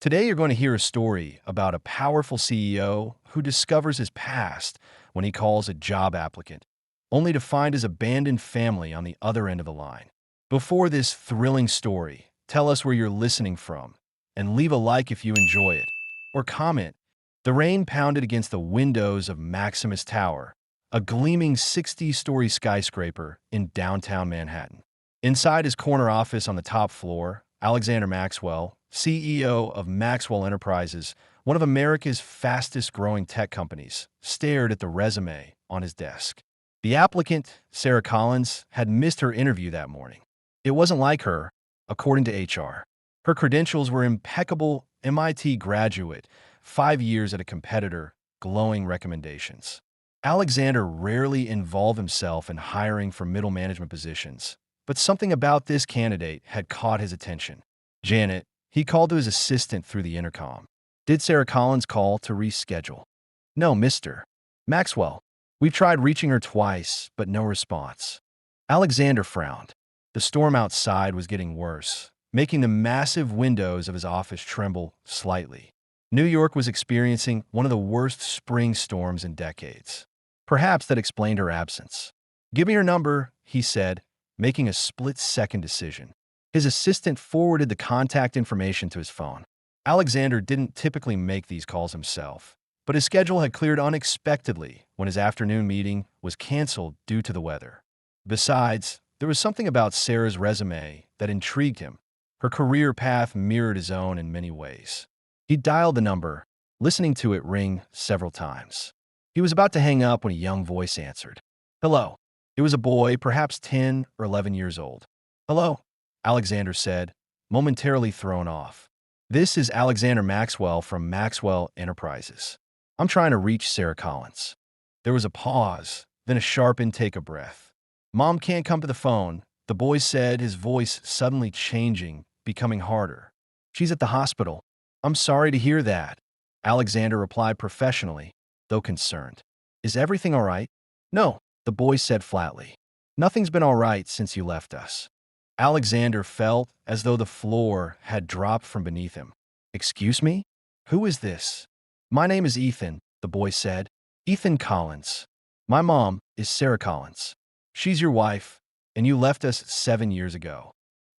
Today, you're going to hear a story about a powerful CEO who discovers his past when he calls a job applicant, only to find his abandoned family on the other end of the line. Before this thrilling story, tell us where you're listening from and leave a like if you enjoy it, or comment. The rain pounded against the windows of Maximus Tower, a gleaming 60-story skyscraper in downtown Manhattan. Inside his corner office on the top floor, Alexander Maxwell, CEO of Maxwell Enterprises, one of America's fastest-growing tech companies, stared at the resume on his desk. The applicant, Sarah Collins, had missed her interview that morning. It wasn't like her, according to HR. Her credentials were impeccable: MIT graduate, 5 years at a competitor, glowing recommendations. Alexander rarely involved himself in hiring for middle management positions, but something about this candidate had caught his attention. Janet, he called to his assistant through the intercom. Did Sarah Collins call to reschedule? No, Mr. Maxwell. We've tried reaching her twice, but no response. Alexander frowned. The storm outside was getting worse, making the massive windows of his office tremble slightly. New York was experiencing one of the worst spring storms in decades. Perhaps that explained her absence. Give me your number, he said, making a split-second decision. His assistant forwarded the contact information to his phone. Alexander didn't typically make these calls himself, but his schedule had cleared unexpectedly when his afternoon meeting was canceled due to the weather. Besides, there was something about Sarah's resume that intrigued him. Her career path mirrored his own in many ways. He dialed the number, listening to it ring several times. He was about to hang up when a young voice answered. Hello. It was a boy, perhaps 10 or 11 years old. Hello, Alexander said, momentarily thrown off. This is Alexander Maxwell from Maxwell Enterprises. I'm trying to reach Sarah Collins. There was a pause, then a sharp intake of breath. Mom can't come to the phone, the boy said, his voice suddenly changing, becoming harder. She's at the hospital. I'm sorry to hear that, Alexander replied professionally, though concerned. Is everything all right? No, the boy said flatly. Nothing's been all right since you left us. Alexander felt as though the floor had dropped from beneath him. Excuse me? Who is this? My name is Ethan, the boy said. Ethan Collins. My mom is Sarah Collins. She's your wife, and you left us 7 years ago.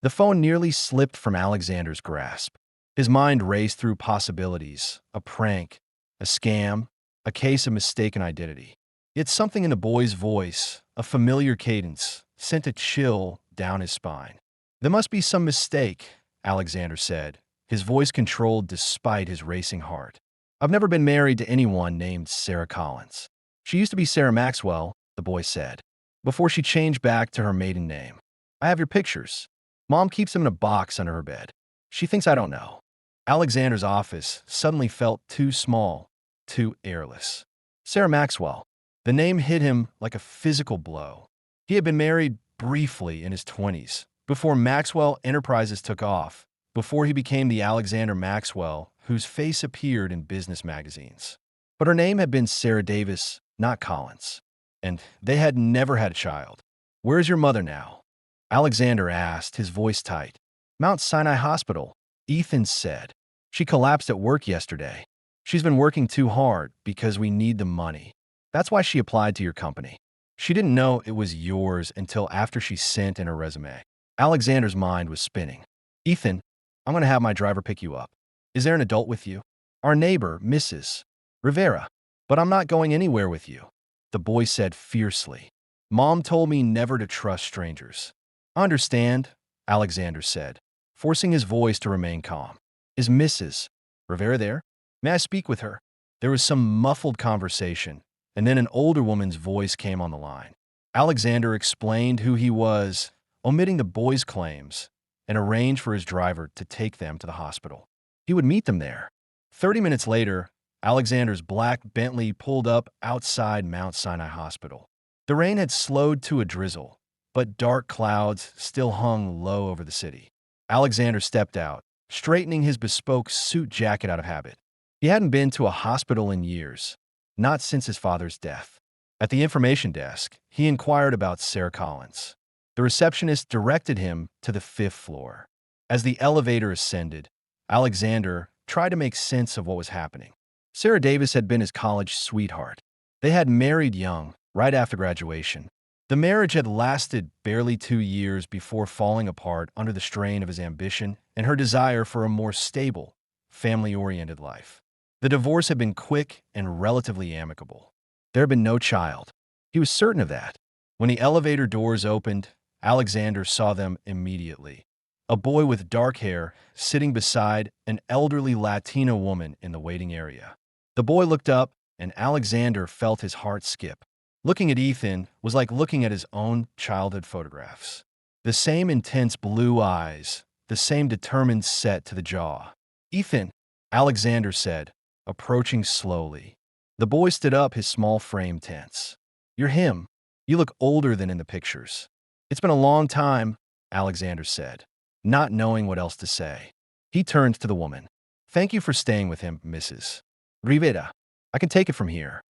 The phone nearly slipped from Alexander's grasp. His mind raced through possibilities: a prank, a scam, a case of mistaken identity. Yet something in the boy's voice, a familiar cadence, sent a chill down his spine. There must be some mistake, Alexander said, his voice controlled despite his racing heart. I've never been married to anyone named Sarah Collins. She used to be Sarah Maxwell, the boy said, before she changed back to her maiden name. I have your pictures. Mom keeps them in a box under her bed. She thinks I don't know. Alexander's office suddenly felt too small, too airless. Sarah Maxwell. The name hit him like a physical blow. He had been married briefly in his 20s, before Maxwell Enterprises took off, before he became the Alexander Maxwell whose face appeared in business magazines. But her name had been Sarah Davis, not Collins, and they had never had a child. Where's your mother now? Alexander asked, his voice tight. Mount Sinai Hospital, Ethan said. She collapsed at work yesterday. She's been working too hard because we need the money. That's why she applied to your company. She didn't know it was yours until after she sent in her resume. Alexander's mind was spinning. Ethan, I'm going to have my driver pick you up. Is there an adult with you? Our neighbor, Mrs. Rivera. But I'm not going anywhere with you, the boy said fiercely. Mom told me never to trust strangers. I understand, Alexander said, forcing his voice to remain calm. Is Mrs. Rivera there? May I speak with her? There was some muffled conversation, and then an older woman's voice came on the line. Alexander explained who he was, omitting the boy's claims, and arranged for his driver to take them to the hospital. He would meet them there. 30 minutes later, Alexander's black Bentley pulled up outside Mount Sinai Hospital. The rain had slowed to a drizzle, but dark clouds still hung low over the city. Alexander stepped out, straightening his bespoke suit jacket out of habit. He hadn't been to a hospital in years, not since his father's death. At the information desk, he inquired about Sarah Collins. The receptionist directed him to the 5th floor. As the elevator ascended, Alexander tried to make sense of what was happening. Sarah Davis had been his college sweetheart. They had married young, right after graduation. The marriage had lasted barely 2 years before falling apart under the strain of his ambition and her desire for a more stable, family-oriented life. The divorce had been quick and relatively amicable. There had been no child. He was certain of that. When the elevator doors opened, Alexander saw them immediately. A boy with dark hair sitting beside an elderly Latina woman in the waiting area. The boy looked up, and Alexander felt his heart skip. Looking at Ethan was like looking at his own childhood photographs. The same intense blue eyes, the same determined set to the jaw. "Ethan," Alexander said, approaching slowly. The boy stood up, his small frame tense. "You're him. You look older than in the pictures." "It's been a long time," Alexander said, not knowing what else to say. He turned to the woman. "Thank you for staying with him, Mrs. Rivera. I can take it from here."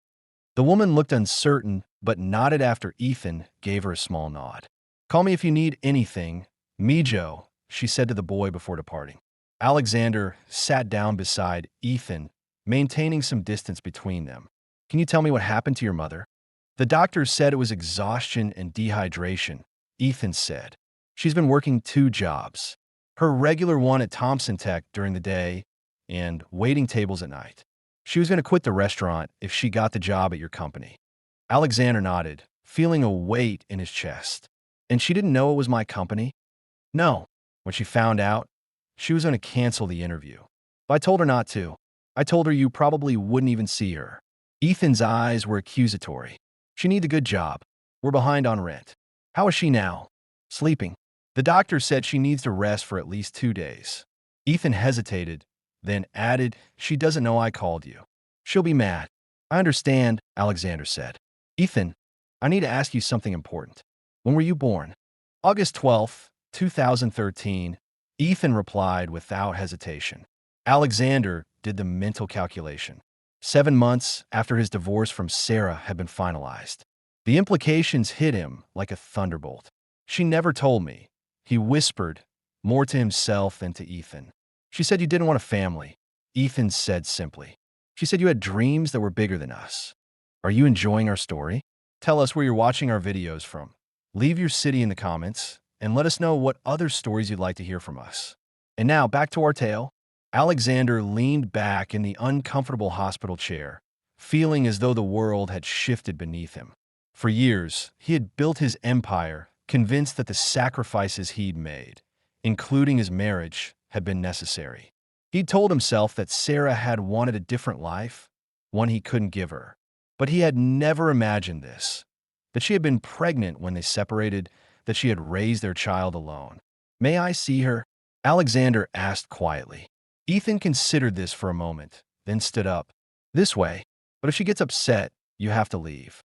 The woman looked uncertain, but nodded after Ethan gave her a small nod. "Call me if you need anything, Mijo," she said to the boy before departing. Alexander sat down beside Ethan, maintaining some distance between them. "Can you tell me what happened to your mother?" "The doctors said it was exhaustion and dehydration," Ethan said. "She's been working 2 jobs. Her regular one at Thompson Tech during the day and waiting tables at night. She was going to quit the restaurant if she got the job at your company." Alexander nodded, feeling a weight in his chest. "And she didn't know it was my company?" "No. When she found out, she was going to cancel the interview. But I told her not to. I told her you probably wouldn't even see her." Ethan's eyes were accusatory. "She needs a good job. We're behind on rent." "How is she now?" "Sleeping. The doctor said she needs to rest for at least 2 days." Ethan hesitated, then added, "She doesn't know I called you. She'll be mad." "I understand," Alexander said. "Ethan, I need to ask you something important. When were you born?" "August 12th, 2013, Ethan replied without hesitation. Alexander did the mental calculation. 7 months after his divorce from Sarah had been finalized. The implications hit him like a thunderbolt. "She never told me," he whispered, more to himself than to Ethan. "She said you didn't want a family," Ethan said simply. "She said you had dreams that were bigger than us." Are you enjoying our story? Tell us where you're watching our videos from. Leave your city in the comments, and let us know what other stories you'd like to hear from us. And now, back to our tale. Alexander leaned back in the uncomfortable hospital chair, feeling as though the world had shifted beneath him. For years, he had built his empire, convinced that the sacrifices he'd made, including his marriage, had been necessary. He'd told himself that Sarah had wanted a different life, one he couldn't give her. But he had never imagined this, that she had been pregnant when they separated, that she had raised their child alone. "May I see her?" Alexander asked quietly. Ethan considered this for a moment, then stood up. "This way, but if she gets upset, you have to leave."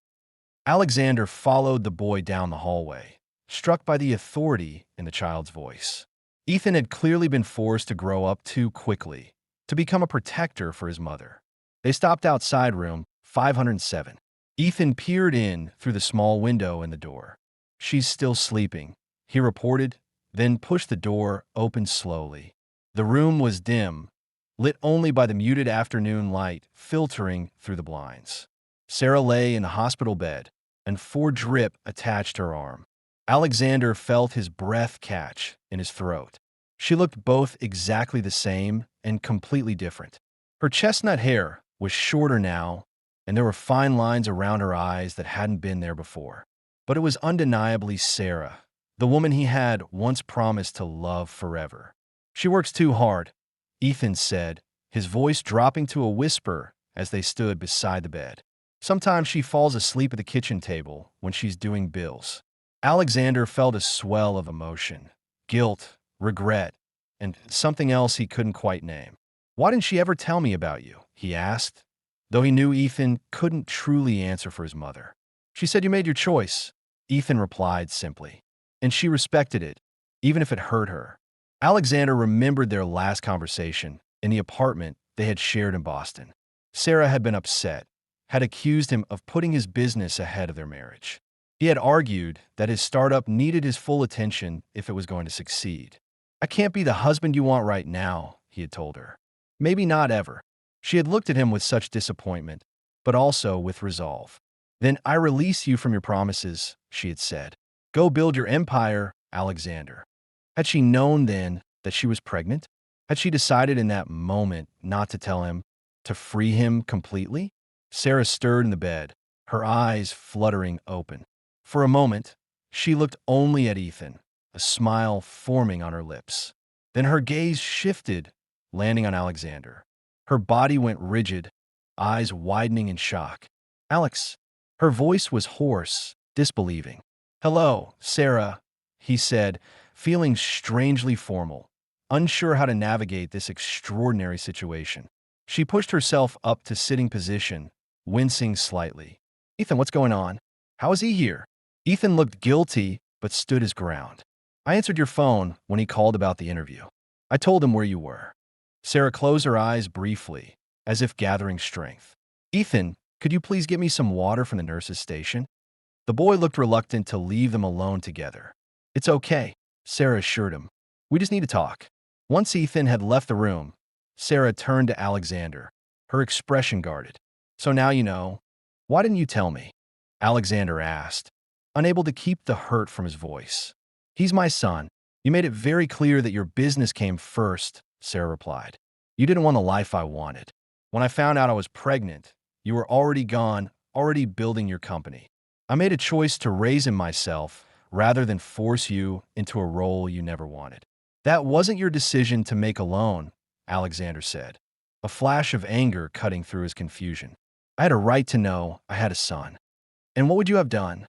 Alexander followed the boy down the hallway, struck by the authority in the child's voice. Ethan had clearly been forced to grow up too quickly, to become a protector for his mother. They stopped outside room 507. Ethan peered in through the small window in the door. "She's still sleeping," he reported, then pushed the door open slowly. The room was dim, lit only by the muted afternoon light filtering through the blinds. Sarah lay in a hospital bed, and 4 drip attached her arm. Alexander felt his breath catch in his throat. She looked both exactly the same and completely different. Her chestnut hair was shorter now, and there were fine lines around her eyes that hadn't been there before. But it was undeniably Sarah, the woman he had once promised to love forever. "She works too hard," Ethan said, his voice dropping to a whisper as they stood beside the bed. "Sometimes she falls asleep at the kitchen table when she's doing bills." Alexander felt a swell of emotion, guilt, regret, and something else he couldn't quite name. "Why didn't she ever tell me about you?" he asked, though he knew Ethan couldn't truly answer for his mother. "She said you made your choice," Ethan replied simply, "and she respected it, even if it hurt her." Alexander remembered their last conversation in the apartment they had shared in Boston. Sarah had been upset, had accused him of putting his business ahead of their marriage. He had argued that his startup needed his full attention if it was going to succeed. "I can't be the husband you want right now," he had told her. Maybe not ever. She had looked at him with such disappointment, but also with resolve. Then I release you from your promises, she had said. Go build your empire, Alexander. Had she known then that she was pregnant? Had she decided in that moment not to tell him, to free him completely? Sarah stirred in the bed, her eyes fluttering open. For a moment, she looked only at Ethan, a smile forming on her lips. Then her gaze shifted, landing on Alexander. Her body went rigid, eyes widening in shock. Alex. Her voice was hoarse, disbelieving. Hello, Sarah, he said, feeling strangely formal, unsure how to navigate this extraordinary situation. She pushed herself up to sitting position, wincing slightly. Ethan, what's going on? How is he here? Ethan looked guilty, but stood his ground. I answered your phone when he called about the interview. I told him where you were. Sarah closed her eyes briefly, as if gathering strength. Ethan, could you please get me some water from the nurse's station? The boy looked reluctant to leave them alone together. It's okay, Sarah assured him. We just need to talk. Once Ethan had left the room, Sarah turned to Alexander, her expression guarded. So now you know. Why didn't you tell me? Alexander asked, unable to keep the hurt from his voice. He's my son. You made it very clear that your business came first, Sarah replied. You didn't want the life I wanted. When I found out I was pregnant, you were already gone, already building your company. I made a choice to raise him myself rather than force you into a role you never wanted. That wasn't your decision to make alone, Alexander said, a flash of anger cutting through his confusion. I had a right to know I had a son. And what would you have done?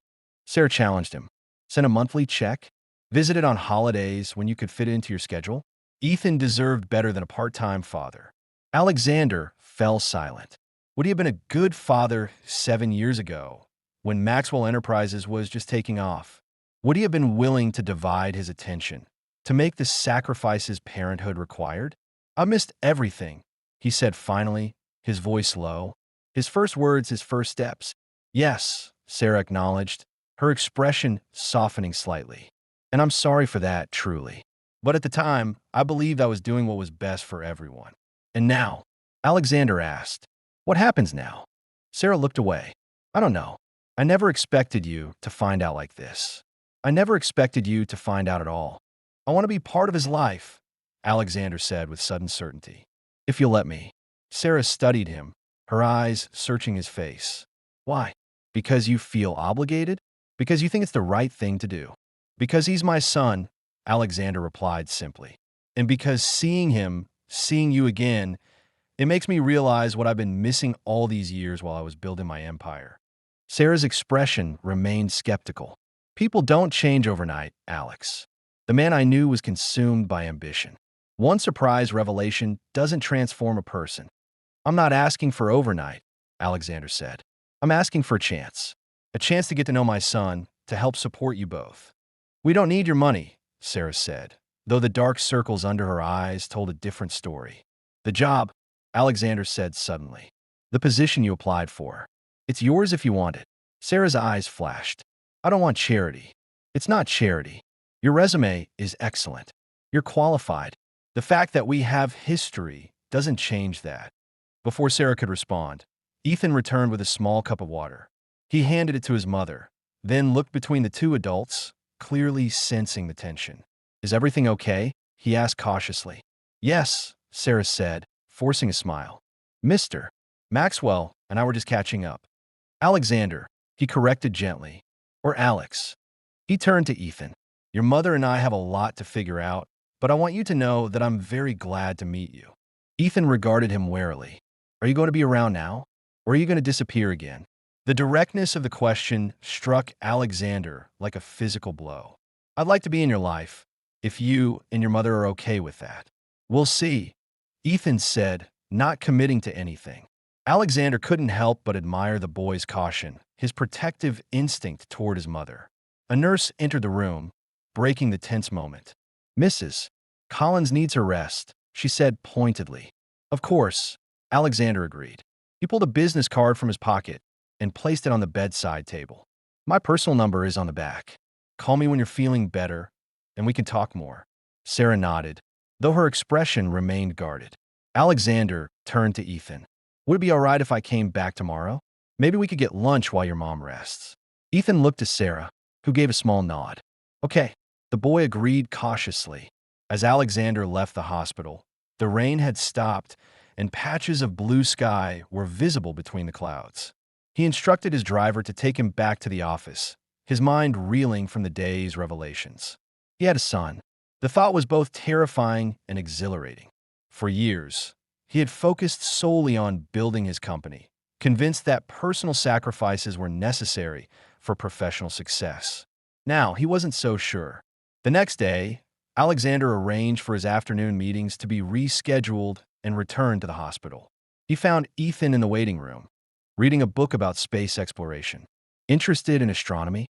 Sarah challenged him. Sent a monthly check? Visited on holidays when you could fit it into your schedule? Ethan deserved better than a part-time father. Alexander fell silent. Would he have been a good father 7 years ago, when Maxwell Enterprises was just taking off? Would he have been willing to divide his attention, to make the sacrifices parenthood required? I missed everything, he said finally, his voice low. His first words, his first steps. Yes, Sarah acknowledged, her expression softening slightly. And I'm sorry for that, truly. But at the time, I believed I was doing what was best for everyone. And now, Alexander asked, what happens now? Sarah looked away. I don't know. I never expected you to find out like this. I never expected you to find out at all. I want to be part of his life, Alexander said with sudden certainty. If you'll let me. Sarah studied him, her eyes searching his face. Why? Because you feel obligated? Because you think it's the right thing to do? Because he's my son, Alexander replied simply. And because seeing him, seeing you again, it makes me realize what I've been missing all these years while I was building my empire. Sarah's expression remained skeptical. People don't change overnight, Alex. The man I knew was consumed by ambition. One surprise revelation doesn't transform a person. I'm not asking for overnight, Alexander said. I'm asking for a chance to get to know my son, to help support you both. We don't need your money, Sarah said, though the dark circles under her eyes told a different story. The job, Alexander said suddenly. The position you applied for. It's yours if you want it. Sarah's eyes flashed. I don't want charity. It's not charity. Your resume is excellent. You're qualified. The fact that we have history doesn't change that. Before Sarah could respond, Ethan returned with a small cup of water. He handed it to his mother, then looked between the two adults, clearly sensing the tension. Is everything okay? He asked cautiously. Yes, Sarah said, forcing a smile. Mr. Maxwell and I were just catching up. Alexander, he corrected gently. Or Alex. He turned to Ethan. Your mother and I have a lot to figure out, but I want you to know that I'm very glad to meet you. Ethan regarded him warily. Are you going to be around now? Or are you going to disappear again? The directness of the question struck Alexander like a physical blow. I'd like to be in your life, if you and your mother are okay with that. We'll see, Ethan said, not committing to anything. Alexander couldn't help but admire the boy's caution, his protective instinct toward his mother. A nurse entered the room, breaking the tense moment. Mrs. Collins needs her rest, she said pointedly. Of course, Alexander agreed. He pulled a business card from his pocket and placed it on the bedside table. My personal number is on the back. Call me when you're feeling better, and we can talk more. Sarah nodded, though her expression remained guarded. Alexander turned to Ethan. Would it be all right if I came back tomorrow? Maybe we could get lunch while your mom rests. Ethan looked to Sarah, who gave a small nod. Okay, the boy agreed cautiously. As Alexander left the hospital, the rain had stopped and patches of blue sky were visible between the clouds. He instructed his driver to take him back to the office, his mind reeling from the day's revelations. He had a son. The thought was both terrifying and exhilarating. For years, he had focused solely on building his company, convinced that personal sacrifices were necessary for professional success. Now, he wasn't so sure. The next day, Alexander arranged for his afternoon meetings to be rescheduled and returned to the hospital. He found Ethan in the waiting room, reading a book about space exploration. Interested in astronomy?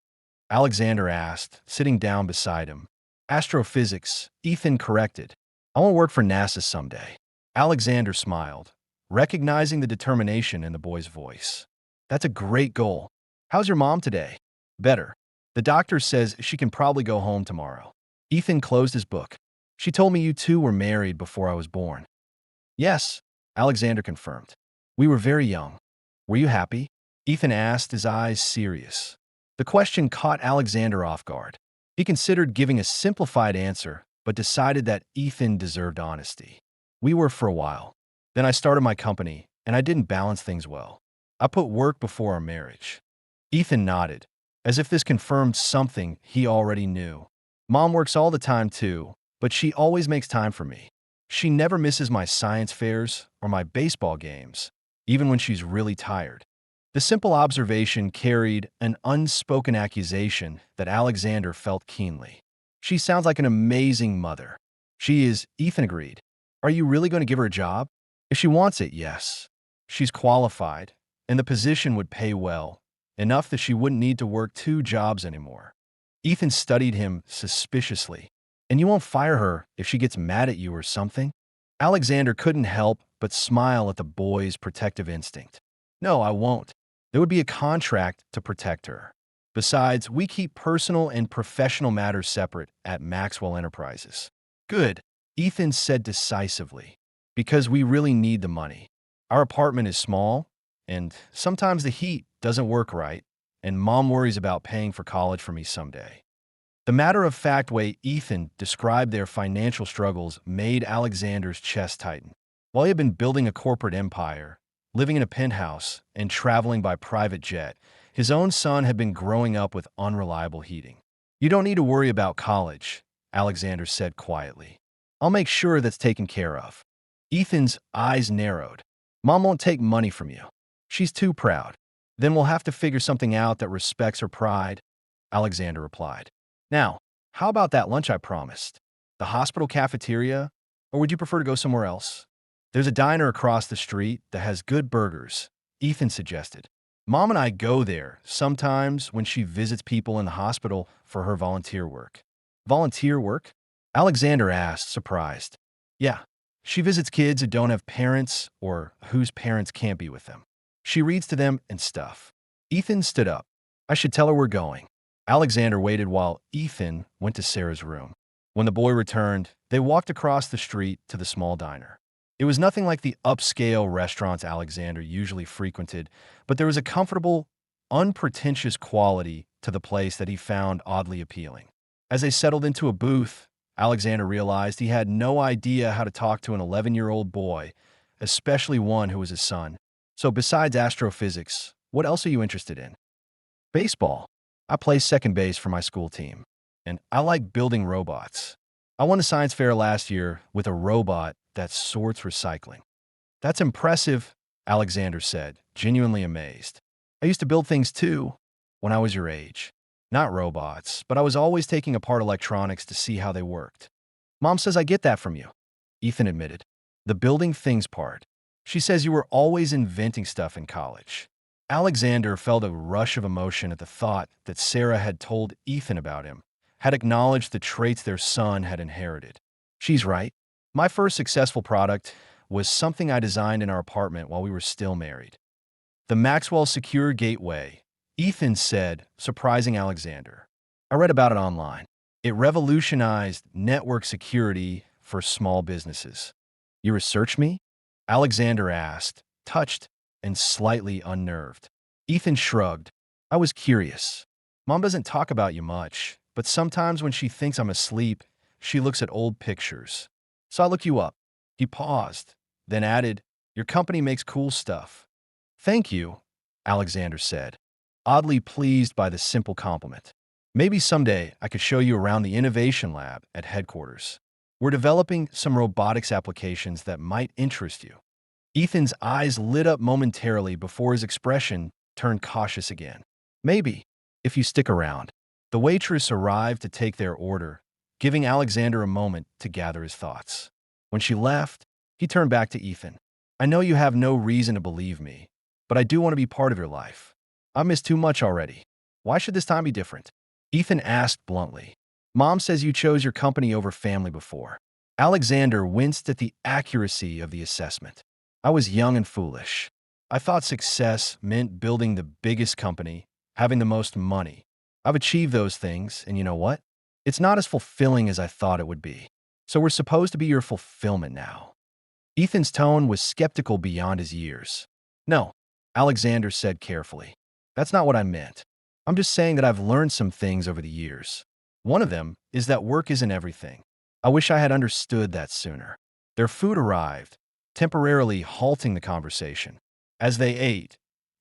Alexander asked, sitting down beside him. Astrophysics, Ethan corrected. I want to work for NASA someday. Alexander smiled, recognizing the determination in the boy's voice. That's a great goal. How's your mom today? Better. The doctor says she can probably go home tomorrow. Ethan closed his book. She told me you two were married before I was born. Yes, Alexander confirmed. We were very young. Were you happy? Ethan asked, his eyes serious. The question caught Alexander off guard. He considered giving a simplified answer, but decided that Ethan deserved honesty. We were for a while. Then I started my company, and I didn't balance things well. I put work before our marriage. Ethan nodded, as if this confirmed something he already knew. Mom works all the time too, but she always makes time for me. She never misses my science fairs or my baseball games, even when she's really tired. The simple observation carried an unspoken accusation that Alexander felt keenly. She sounds like an amazing mother. She is, Ethan agreed. Are you really going to give her a job? If she wants it, yes. She's qualified, and the position would pay well, enough that she wouldn't need to work 2 jobs anymore. Ethan studied him suspiciously. And you won't fire her if she gets mad at you or something? Alexander couldn't help but smile at the boy's protective instinct. No, I won't. There would be a contract to protect her. Besides, we keep personal and professional matters separate at Maxwell Enterprises. Good, Ethan said decisively, because we really need the money. Our apartment is small, and sometimes the heat doesn't work right, and Mom worries about paying for college for me someday. The matter-of-fact way Ethan described their financial struggles made Alexander's chest tighten. While he had been building a corporate empire, living in a penthouse, and traveling by private jet, his own son had been growing up with unreliable heating. You don't need to worry about college, Alexander said quietly. I'll make sure that's taken care of. Ethan's eyes narrowed. Mom won't take money from you. She's too proud. Then we'll have to figure something out that respects her pride, Alexander replied. Now, how about that lunch I promised? The hospital cafeteria? Or would you prefer to go somewhere else? There's a diner across the street that has good burgers, Ethan suggested. Mom and I go there sometimes when she visits people in the hospital for her volunteer work. Volunteer work? Alexander asked, surprised. Yeah, she visits kids who don't have parents or whose parents can't be with them. She reads to them and stuff. Ethan stood up. I should tell her we're going. Alexander waited while Ethan went to Sarah's room. When the boy returned, they walked across the street to the small diner. It was nothing like the upscale restaurants Alexander usually frequented, but there was a comfortable, unpretentious quality to the place that he found oddly appealing. As they settled into a booth, Alexander realized he had no idea how to talk to an 11-year-old boy, especially one who was his son. So besides astrophysics, what else are you interested in? Baseball. I play second base for my school team, and I like building robots. I won a science fair last year with a robot that sorts recycling. That's impressive, Alexander said, genuinely amazed. I used to build things too when I was your age. Not robots, but I was always taking apart electronics to see how they worked. Mom says I get that from you, Ethan admitted. The building things part. She says you were always inventing stuff in college. Alexander felt a rush of emotion at the thought that Sarah had told Ethan about him, had acknowledged the traits their son had inherited. She's right. My first successful product was something I designed in our apartment while we were still married. The Maxwell Secure Gateway, Ethan said, surprising Alexander. I read about it online. It revolutionized network security for small businesses. You researched me? Alexander asked, touched and slightly unnerved. Ethan shrugged. I was curious. Mom doesn't talk about you much, but sometimes when she thinks I'm asleep, she looks at old pictures. So I look you up. He paused, then added, your company makes cool stuff. Thank you, Alexander said, oddly pleased by the simple compliment. Maybe someday I could show you around the innovation lab at headquarters. We're developing some robotics applications that might interest you. Ethan's eyes lit up momentarily before his expression turned cautious again. Maybe, if you stick around. The waitress arrived to take their order, giving Alexander a moment to gather his thoughts. When she left, he turned back to Ethan. I know you have no reason to believe me, but I do want to be part of your life. I missed too much already. Why should this time be different? Ethan asked bluntly. Mom says you chose your company over family before. Alexander winced at the accuracy of the assessment. I was young and foolish. I thought success meant building the biggest company, having the most money. I've achieved those things, and you know what? It's not as fulfilling as I thought it would be. So we're supposed to be your fulfillment now. Ethan's tone was skeptical beyond his years. No, Alexander said carefully. That's not what I meant. I'm just saying that I've learned some things over the years. One of them is that work isn't everything. I wish I had understood that sooner. Their food arrived, temporarily halting the conversation. As they ate,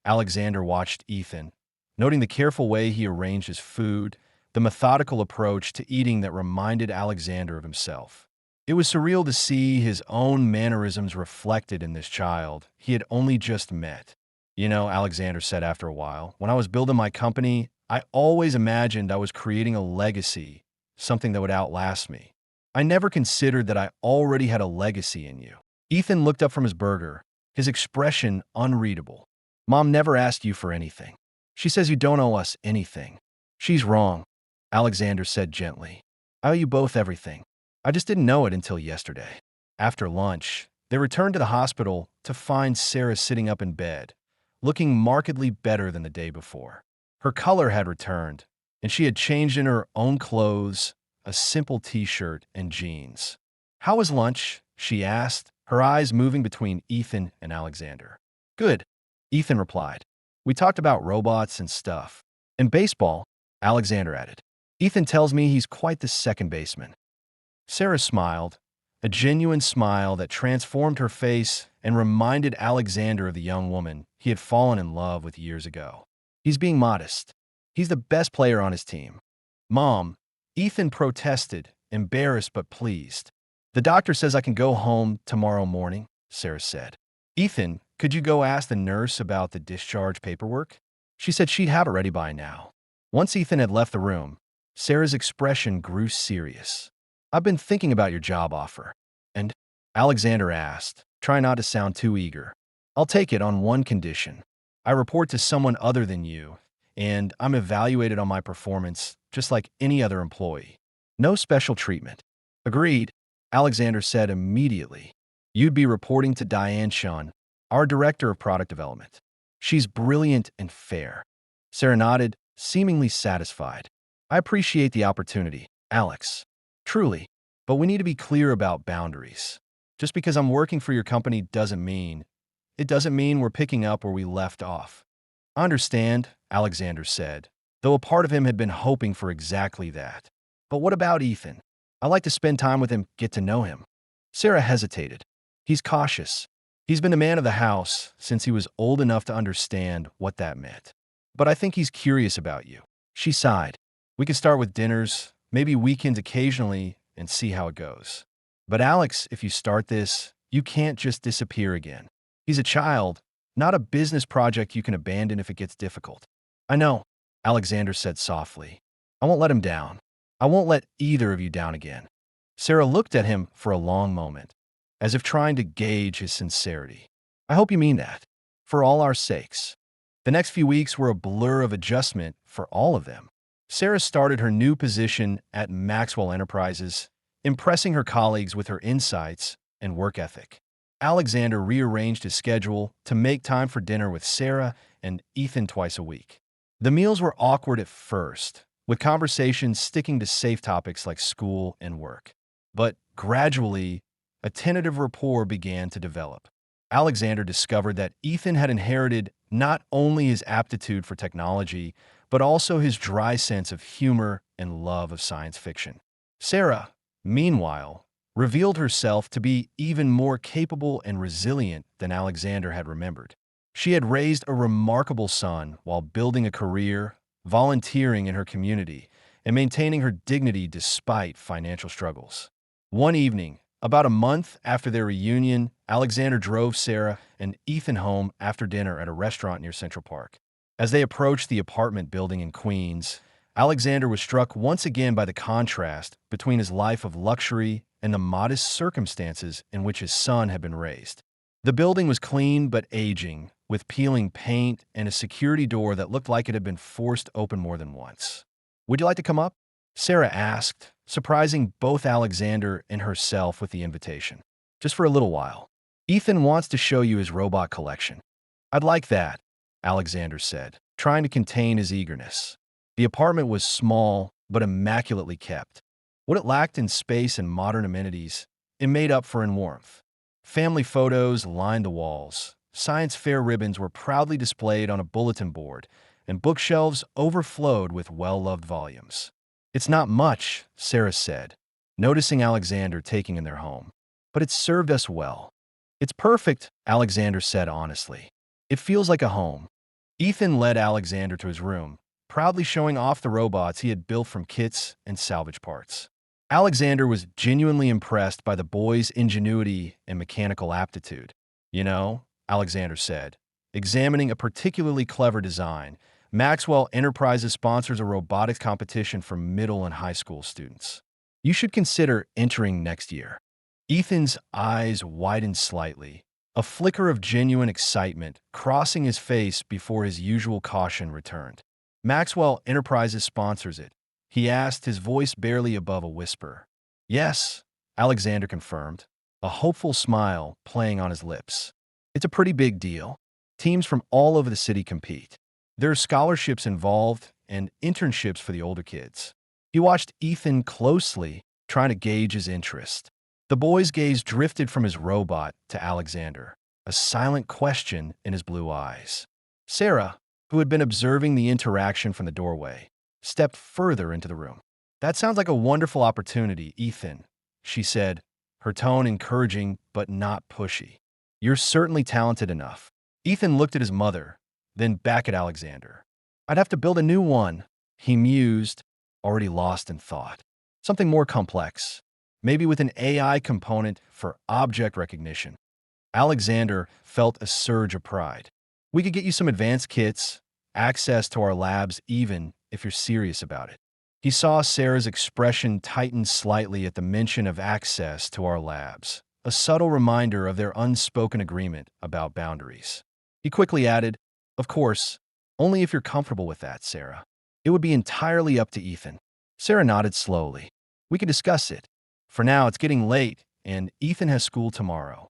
Alexander watched Ethan, noting the careful way he arranged his food, the methodical approach to eating that reminded Alexander of himself. It was surreal to see his own mannerisms reflected in this child he had only just met. You know, Alexander said after a while, when I was building my company, I always imagined I was creating a legacy, something that would outlast me. I never considered that I already had a legacy in you. Ethan looked up from his burger, his expression unreadable. Mom never asked you for anything. She says you don't owe us anything. She's wrong, Alexander said gently. I owe you both everything. I just didn't know it until yesterday. After lunch, they returned to the hospital to find Sarah sitting up in bed, looking markedly better than the day before. Her color had returned, and she had changed in her own clothes, a simple t-shirt and jeans. How was lunch? She asked, her eyes moving between Ethan and Alexander. Good, Ethan replied. We talked about robots and stuff. And baseball, Alexander added. Ethan tells me he's quite the second baseman. Sarah smiled, a genuine smile that transformed her face and reminded Alexander of the young woman he had fallen in love with years ago. He's being modest. He's the best player on his team. Mom, Ethan protested, embarrassed but pleased. The doctor says I can go home tomorrow morning, Sarah said. Ethan, could you go ask the nurse about the discharge paperwork? She said she'd have it ready by now. Once Ethan had left the room, Sarah's expression grew serious. I've been thinking about your job offer. And Alexander asked, try not to sound too eager. I'll take it on one condition. I report to someone other than you, and I'm evaluated on my performance just like any other employee. No special treatment. Agreed, Alexander said immediately. You'd be reporting to Diane Shun, our director of product development. She's brilliant and fair. Sarah nodded, seemingly satisfied. I appreciate the opportunity, Alex. Truly, but we need to be clear about boundaries. Just because I'm working for your company doesn't mean we're picking up where we left off. I understand, Alexander said, though a part of him had been hoping for exactly that. But what about Ethan? I like to spend time with him, get to know him. Sarah hesitated. He's cautious. He's been a man of the house since he was old enough to understand what that meant. But I think he's curious about you. She sighed. We could start with dinners, maybe weekends occasionally, and see how it goes. But Alex, if you start this, you can't just disappear again. He's a child, not a business project you can abandon if it gets difficult. I know, Alexander said softly. I won't let him down. I won't let either of you down again. Sarah looked at him for a long moment, as if trying to gauge his sincerity. I hope you mean that, for all our sakes. The next few weeks were a blur of adjustment for all of them. Sarah started her new position at Maxwell Enterprises, impressing her colleagues with her insights and work ethic. Alexander rearranged his schedule to make time for dinner with Sarah and Ethan twice a week. The meals were awkward at first, with conversations sticking to safe topics like school and work. But gradually, a tentative rapport began to develop. Alexander discovered that Ethan had inherited not only his aptitude for technology, but also his dry sense of humor and love of science fiction. Sarah, meanwhile, revealed herself to be even more capable and resilient than Alexander had remembered. She had raised a remarkable son while building a career, volunteering in her community, and maintaining her dignity despite financial struggles. One evening, about a month after their reunion, Alexander drove Sarah and Ethan home after dinner at a restaurant near Central Park. As they approached the apartment building in Queens, Alexander was struck once again by the contrast between his life of luxury and the modest circumstances in which his son had been raised. The building was clean but aging, with peeling paint and a security door that looked like it had been forced open more than once. "Would you like to come up?" Sarah asked, surprising both Alexander and herself with the invitation. "Just for a little while. Ethan wants to show you his robot collection." "I'd like that," Alexander said, trying to contain his eagerness. The apartment was small but immaculately kept. What it lacked in space and modern amenities, it made up for in warmth. Family photos lined the walls. Science fair ribbons were proudly displayed on a bulletin board, and bookshelves overflowed with well-loved volumes. "It's not much," Sarah said, noticing Alexander taking in their home. "But it's served us well." "It's perfect," Alexander said honestly. "It feels like a home." Ethan led Alexander to his room, proudly showing off the robots he had built from kits and salvage parts. Alexander was genuinely impressed by the boy's ingenuity and mechanical aptitude. "You know," Alexander said, examining a particularly clever design, "Maxwell Enterprises sponsors a robotics competition for middle and high school students. You should consider entering next year." Ethan's eyes widened slightly, a flicker of genuine excitement crossing his face before his usual caution returned. "Maxwell Enterprises sponsors it?" he asked, his voice barely above a whisper. "Yes," Alexander confirmed, a hopeful smile playing on his lips. "It's a pretty big deal. Teams from all over the city compete. There are scholarships involved and internships for the older kids." He watched Ethan closely, trying to gauge his interest. The boy's gaze drifted from his robot to Alexander, a silent question in his blue eyes. Sarah, who had been observing the interaction from the doorway, stepped further into the room. "That sounds like a wonderful opportunity, Ethan," she said, her tone encouraging but not pushy. "You're certainly talented enough." Ethan looked at his mother, then back at Alexander. "I'd have to build a new one," he mused, already lost in thought. "Something more complex, maybe with an AI component for object recognition." Alexander felt a surge of pride. "We could get you some advanced kits, access to our labs even, if you're serious about it." He saw Sarah's expression tighten slightly at the mention of access to our labs, a subtle reminder of their unspoken agreement about boundaries. He quickly added, "Of course, only if you're comfortable with that, Sarah. It would be entirely up to Ethan." Sarah nodded slowly. "We can discuss it. For now, it's getting late, and Ethan has school tomorrow."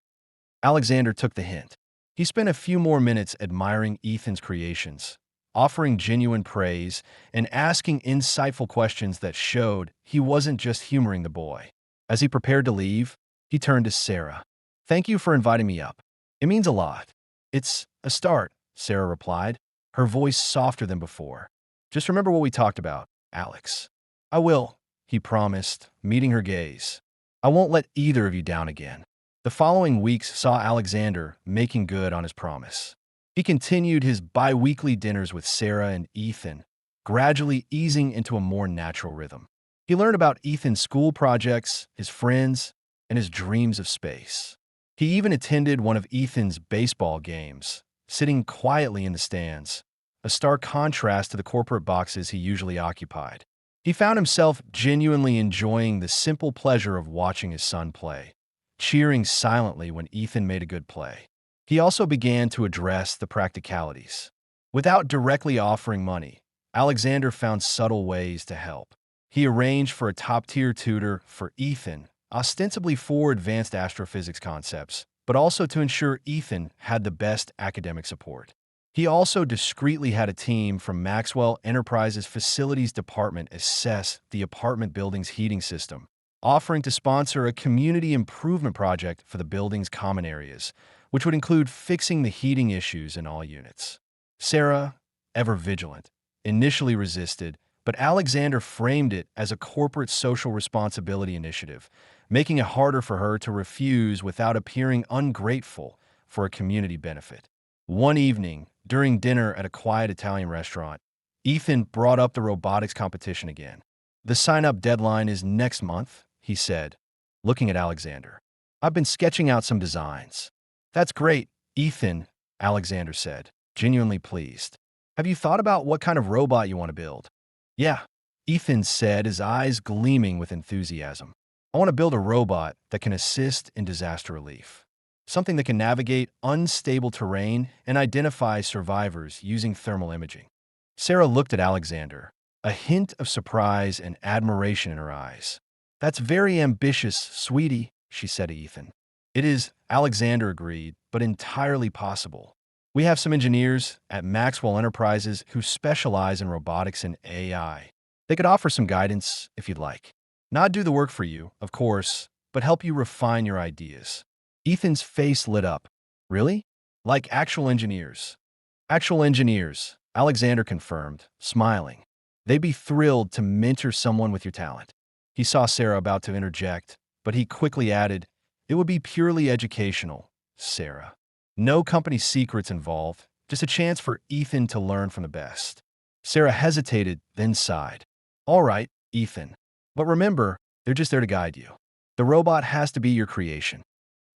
Alexander took the hint. He spent a few more minutes admiring Ethan's creations, offering genuine praise and asking insightful questions that showed he wasn't just humoring the boy. As he prepared to leave, he turned to Sarah. "Thank you for inviting me up. It means a lot." "It's a start," Sarah replied, her voice softer than before. "Just remember what we talked about, Alex." "I will," he promised, meeting her gaze. "I won't let either of you down again." The following weeks saw Alexander making good on his promise. He continued his bi-weekly dinners with Sarah and Ethan, gradually easing into a more natural rhythm. He learned about Ethan's school projects, his friends, and his dreams of space. He even attended one of Ethan's baseball games, sitting quietly in the stands, a stark contrast to the corporate boxes he usually occupied. He found himself genuinely enjoying the simple pleasure of watching his son play, cheering silently when Ethan made a good play. He also began to address the practicalities. Without directly offering money, Alexander found subtle ways to help. He arranged for a top-tier tutor for Ethan, ostensibly for advanced astrophysics concepts, but also to ensure Ethan had the best academic support. He also discreetly had a team from Maxwell Enterprises Facilities Department assess the apartment building's heating system, offering to sponsor a community improvement project for the building's common areas, which would include fixing the heating issues in all units. Sarah, ever vigilant, initially resisted, but Alexander framed it as a corporate social responsibility initiative, making it harder for her to refuse without appearing ungrateful for a community benefit. One evening, during dinner at a quiet Italian restaurant, Ethan brought up the robotics competition again. The sign-up deadline is next month, he said, looking at Alexander. I've been sketching out some designs. That's great, Ethan, Alexander said, genuinely pleased. Have you thought about what kind of robot you want to build? Yeah, Ethan said, his eyes gleaming with enthusiasm. I want to build a robot that can assist in disaster relief. Something that can navigate unstable terrain and identify survivors using thermal imaging. Sarah looked at Alexander, a hint of surprise and admiration in her eyes. That's very ambitious, sweetie, she said to Ethan. It is, Alexander agreed, but entirely possible. We have some engineers at Maxwell Enterprises who specialize in robotics and AI. They could offer some guidance if you'd like. Not do the work for you, of course, but help you refine your ideas. Ethan's face lit up. Really? Like actual engineers? Actual engineers, Alexander confirmed, smiling. They'd be thrilled to mentor someone with your talent. He saw Sarah about to interject, but he quickly added, it would be purely educational, Sarah. No company secrets involved, just a chance for Ethan to learn from the best. Sarah hesitated, then sighed. All right, Ethan. But remember, they're just there to guide you. The robot has to be your creation.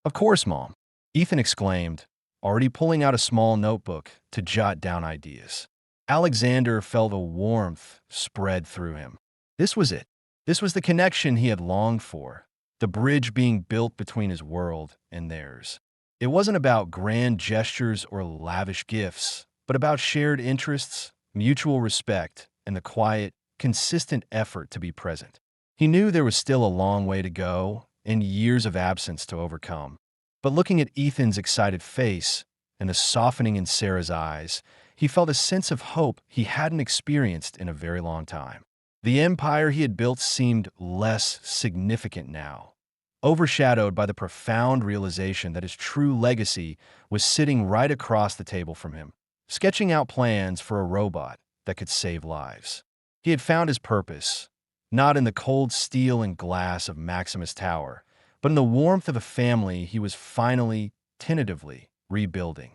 Of course, Mom, Ethan exclaimed, already pulling out a small notebook to jot down ideas. Alexander felt a warmth spread through him. This was it. This was the connection he had longed for, the bridge being built between his world and theirs. It wasn't about grand gestures or lavish gifts, but about shared interests, mutual respect, and the quiet, consistent effort to be present. He knew there was still a long way to go and years of absence to overcome. But looking at Ethan's excited face and the softening in Sarah's eyes, he felt a sense of hope he hadn't experienced in a very long time. The empire he had built seemed less significant now, overshadowed by the profound realization that his true legacy was sitting right across the table from him, sketching out plans for a robot that could save lives. He had found his purpose, not in the cold steel and glass of Maximus Tower, but in the warmth of a family he was finally, tentatively, rebuilding.